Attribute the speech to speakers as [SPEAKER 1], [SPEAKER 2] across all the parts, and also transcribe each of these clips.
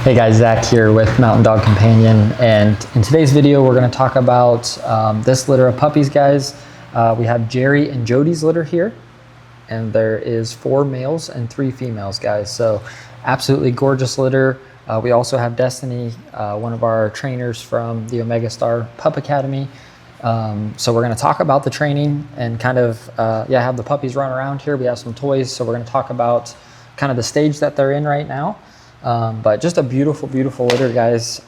[SPEAKER 1] Hey guys, Zach here with Mountain Dog Companion, and in today's video we're going to talk about this litter of puppies, guys. We have Jerry and Jody's litter here, and there is 4 males and 3 females, guys. So absolutely gorgeous litter. We also have Destiny, one of our trainers from the Omega Star Pup Academy. So we're going to talk about the training and kind of have the puppies run around here. We have some toys, so we're going to talk about kind of the stage that they're in right now. But just a beautiful, beautiful litter, guys.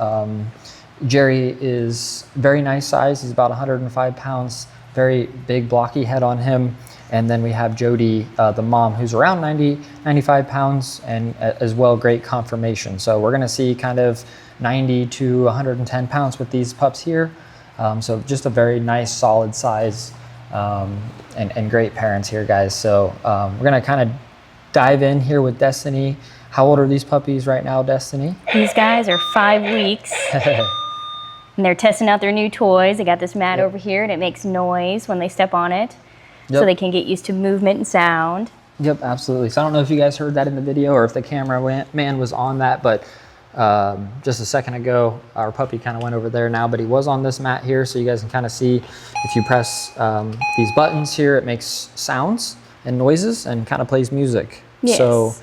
[SPEAKER 1] Jerry is very nice size. He's about 105 pounds, very big blocky head on him. And then we have Jody, the mom, who's around 95 pounds and as well great conformation. So we're gonna see kind of 90 to 110 pounds with these pups here. So just a very nice solid size and great parents here, guys. So we're gonna kind of dive in here with Destiny. How old are these puppies right now, Destiny?
[SPEAKER 2] These guys are 5 weeks. And they're testing out their new toys. They got this mat over here and it makes noise when they step on it. So they can get used to movement and sound.
[SPEAKER 1] Yep, absolutely. So I don't know if you guys heard that in the video or if the cameraman was on that, but just a second ago, our puppy kind of went over there now, but he was on this mat here, so you guys can kind of see if you press these buttons here, it makes sounds and noises and kind of plays music.
[SPEAKER 2] Yes.
[SPEAKER 1] So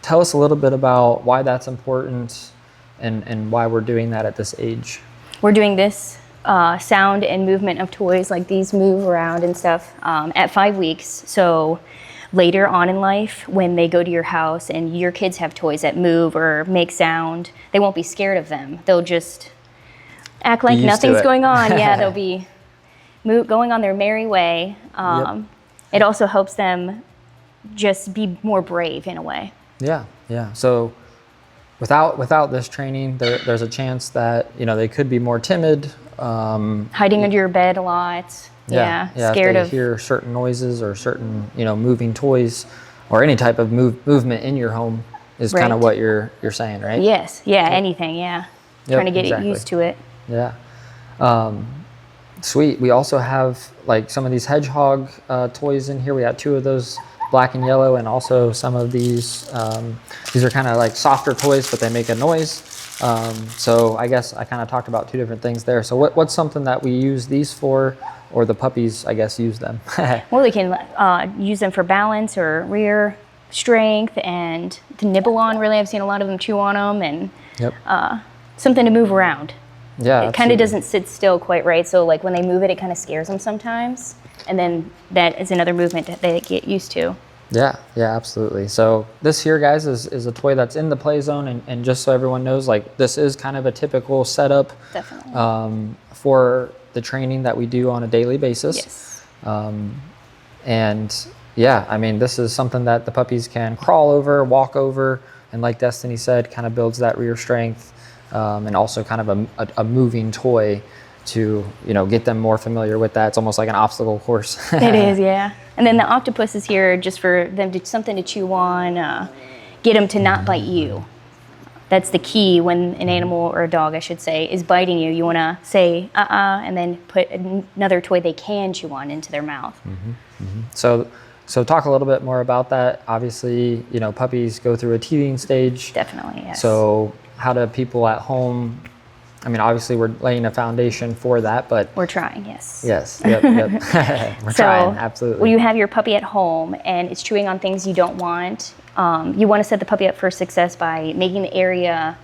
[SPEAKER 1] tell us a little bit about why that's important and why we're doing that at this age.
[SPEAKER 2] We're doing this sound and movement of toys, like these move around and stuff, at 5 weeks. So later on in life, when they go to your house and your kids have toys that move or make sound, they won't be scared of them. They'll just act like nothing's going on. Yeah, they'll be going on their merry way. It also helps them just be more brave in a way. Yeah. So without this training, there's a chance that they could be more timid, hiding under your bed a lot. Scared
[SPEAKER 1] if they hear certain noises or certain moving toys or any type of movement in your home is kind of what you're saying, right?
[SPEAKER 2] Yes. Anything. Trying to get it used to it.
[SPEAKER 1] Sweet. We also have like some of these hedgehog toys in here. We have 2 of those, black and yellow, and also some of these are kind of like softer toys, but they make a noise. So I guess I kind of talked about 2 different things there. So what's something that we use these for, or the puppies, I guess, use them?
[SPEAKER 2] Well, we can use them for balance or rear strength and to nibble on. Really, I've seen a lot of them chew on them, and something to move around. It kind of doesn't sit still quite right. So like when they move it, it kind of scares them sometimes. And then that is another movement that they get used to. Yeah,
[SPEAKER 1] absolutely. So this here, guys, is a toy that's in the play zone. And just so everyone knows, like this is kind of a typical setup for the training that we do on a daily basis.
[SPEAKER 2] Yes.
[SPEAKER 1] I mean, this is something that the puppies can crawl over, walk over, and like Destiny said, kind of builds that rear strength, and also kind of a moving toy to get them more familiar with that. It's almost like an obstacle course.
[SPEAKER 2] It is, yeah. And then the octopus is here just for them to something to chew on, get them to not bite you. That's the key when an animal, or a dog I should say, is biting you. You want to say and then put another toy they can chew on into their mouth.
[SPEAKER 1] So talk a little bit more about that. Obviously, puppies go through a teething stage.
[SPEAKER 2] Definitely, yes.
[SPEAKER 1] So how do people at home, I mean, obviously we're laying a foundation for that, but
[SPEAKER 2] we're trying, yes.
[SPEAKER 1] Yes, yep. We're trying, absolutely.
[SPEAKER 2] When you have your puppy at home and it's chewing on things you don't want, you want to set the puppy up for success by making the area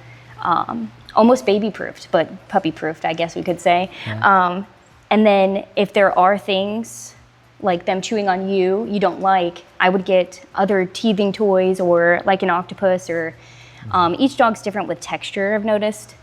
[SPEAKER 2] almost baby-proofed, but puppy-proofed, I guess we could say. Yeah. And then if there are things like them chewing on you don't like, I would get other teething toys or like an octopus, or each dog's different with texture, I've noticed.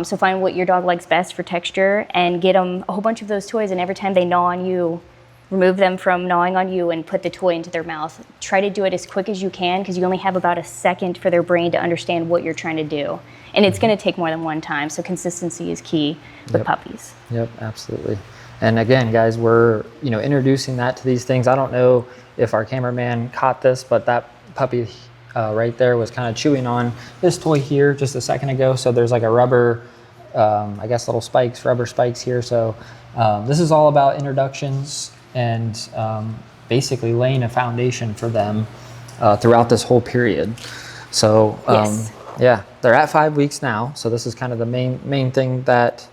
[SPEAKER 2] So find what your dog likes best for texture and get them a whole bunch of those toys, and every time they gnaw on you, remove them from gnawing on you and put the toy into their mouth. Try to do it as quick as you can, because you only have about a second for their brain to understand what you're trying to do. And it's going to take more than one time, so consistency is key with puppies. Yep,
[SPEAKER 1] absolutely. And again, guys, we're introducing that to these things. I don't know if our cameraman caught this, but that puppy right there was kind of chewing on this toy here just a second ago. So there's like a rubber, I guess little spikes, rubber spikes here. So this is all about introductions and basically laying a foundation for them throughout this whole period. So Yeah, they're at 5 weeks now, so this is kind of the main thing that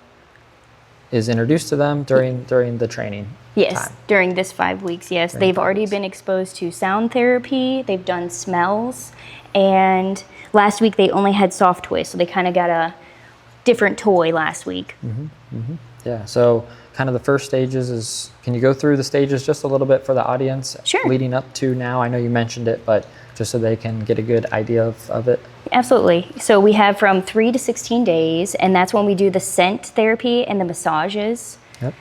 [SPEAKER 1] is introduced to them during the training.
[SPEAKER 2] Yes,
[SPEAKER 1] time.
[SPEAKER 2] during this 5 weeks, yes.
[SPEAKER 1] During
[SPEAKER 2] They've
[SPEAKER 1] 5
[SPEAKER 2] already
[SPEAKER 1] weeks.
[SPEAKER 2] been exposed to sound therapy, they've done smells, and last week they only had soft toys, so they kind of got a different toy last week.
[SPEAKER 1] Yeah, so kind of the first stages is, can you go through the stages just a little bit for the audience?
[SPEAKER 2] Sure.
[SPEAKER 1] Leading up to now, I know you mentioned it, but just so they can get a good idea of it.
[SPEAKER 2] Absolutely. So we have from 3 to 16 days, and that's when we do the scent therapy and the massages.
[SPEAKER 1] Yep.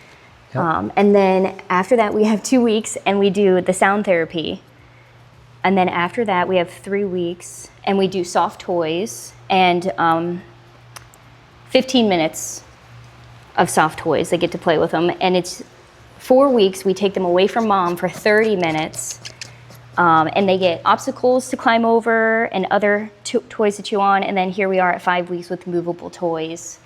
[SPEAKER 2] And then after that, we have 2 weeks, and we do the sound therapy. And then after that, we have 3 weeks, and we do soft toys and 15 minutes of soft toys. They get to play with them. And it's 4 weeks. We take them away from mom for 30 minutes. And they get obstacles to climb over and other toys to chew on. And then here we are at 5 weeks with movable toys.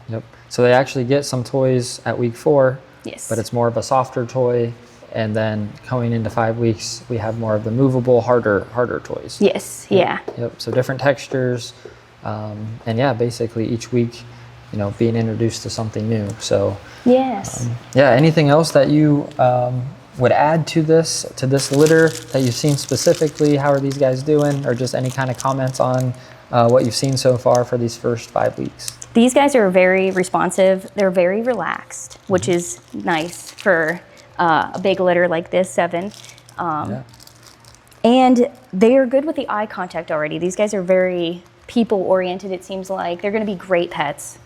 [SPEAKER 1] Yep. So they actually get some toys at week 4.
[SPEAKER 2] Yes.
[SPEAKER 1] But it's more of a softer toy. And then going into 5 weeks, we have more of the movable, harder toys.
[SPEAKER 2] Yes. Yeah.
[SPEAKER 1] Yep. So different textures. And yeah, basically each week, being introduced to something new. So
[SPEAKER 2] Yes.
[SPEAKER 1] yeah, anything else that you would add to this litter that you've seen specifically? How are these guys doing? Or just any kind of comments on what you've seen so far for these first 5 weeks?
[SPEAKER 2] These guys are very responsive. They're very relaxed, which is nice for a big litter like this, 7.
[SPEAKER 1] Yeah.
[SPEAKER 2] And they are good with the eye contact already. These guys are very people-oriented, it seems like. They're going to be great pets.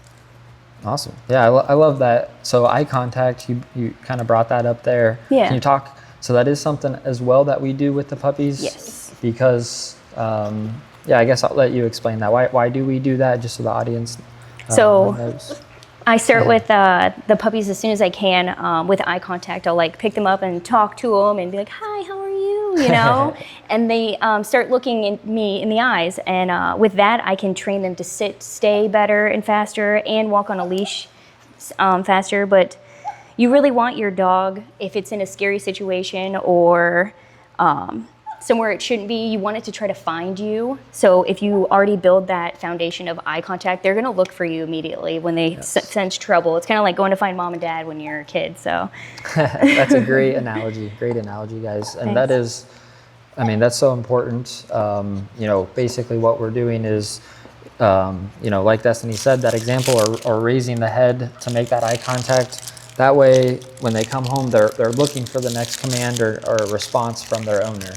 [SPEAKER 1] Awesome. Yeah, I love that. So eye contact, you kind of brought that up there.
[SPEAKER 2] Yeah.
[SPEAKER 1] Can you talk? So that is something as well that we do with the puppies.
[SPEAKER 2] Yes.
[SPEAKER 1] Because, yeah, I guess I'll let you explain that. Why do we do that? Just so the audience
[SPEAKER 2] So
[SPEAKER 1] knows.
[SPEAKER 2] I start with the puppies as soon as I can with eye contact. I'll like pick them up and talk to them and be like, "Hi, how are you?" And they start looking in me in the eyes. And with that, I can train them to sit, stay better and faster, and walk on a leash faster. But you really want your dog, if it's in a scary situation or somewhere it shouldn't be, you want it to try to find you. So if you already build that foundation of eye contact, they're going to look for you immediately when they sense trouble. It's kind of like going to find mom and dad when you're a kid. So
[SPEAKER 1] That's a great analogy. Great analogy, guys. And that is, that's so important. Basically what we're doing is, like Destiny said, that example, or raising the head to make that eye contact. That way, when they come home, they're looking for the next command or response from their owner.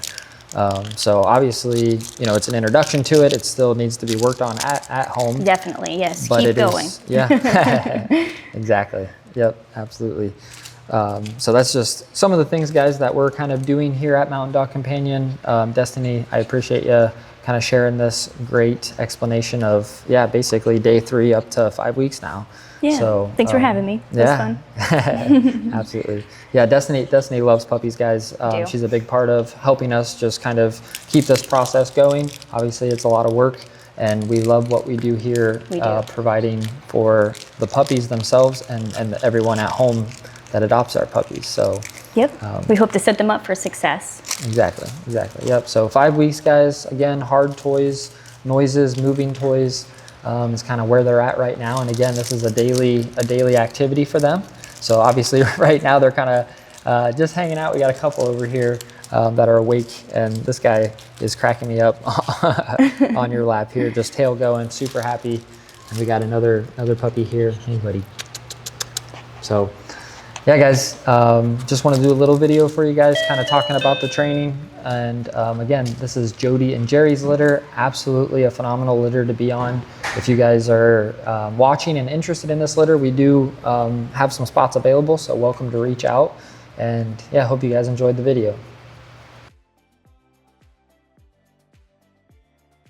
[SPEAKER 1] So obviously, it's an introduction to it. It still needs to be worked on at home.
[SPEAKER 2] definitely, yes,
[SPEAKER 1] But
[SPEAKER 2] keep going.
[SPEAKER 1] Yeah, exactly. Yep, absolutely. So that's just some of the things, guys, that we're kind of doing here at Mountain Dog Companion. Destiny, I appreciate you kind of sharing this great explanation of, basically day 3 up to 5 weeks now.
[SPEAKER 2] Yeah,
[SPEAKER 1] so,
[SPEAKER 2] thanks for having me. It was fun.
[SPEAKER 1] Absolutely. Yeah, Destiny loves puppies, guys.
[SPEAKER 2] do.
[SPEAKER 1] She's a big part of helping us just kind of keep this process going. Obviously, it's a lot of work, and we love what we do here,
[SPEAKER 2] We do.
[SPEAKER 1] providing for the puppies themselves and everyone at home that adopts our puppies. So
[SPEAKER 2] Yep. We hope to set them up for success.
[SPEAKER 1] exactly. Yep. So 5 weeks, guys. Again, hard toys, noises, moving toys. Is kind of where they're at right now. And again, this is a daily activity for them. So obviously right now they're kind of just hanging out. We got a couple over here that are awake, and this guy is cracking me up on your lap here, just tail going, super happy. And we got another puppy here. Hey, buddy. So yeah, guys, just want to do a little video for you guys, kind of talking about the training. And again, this is Jody and Jerry's litter. Absolutely a phenomenal litter to be on. If you guys are watching and interested in this litter, we do have some spots available, so welcome to reach out. And yeah, hope you guys enjoyed the video.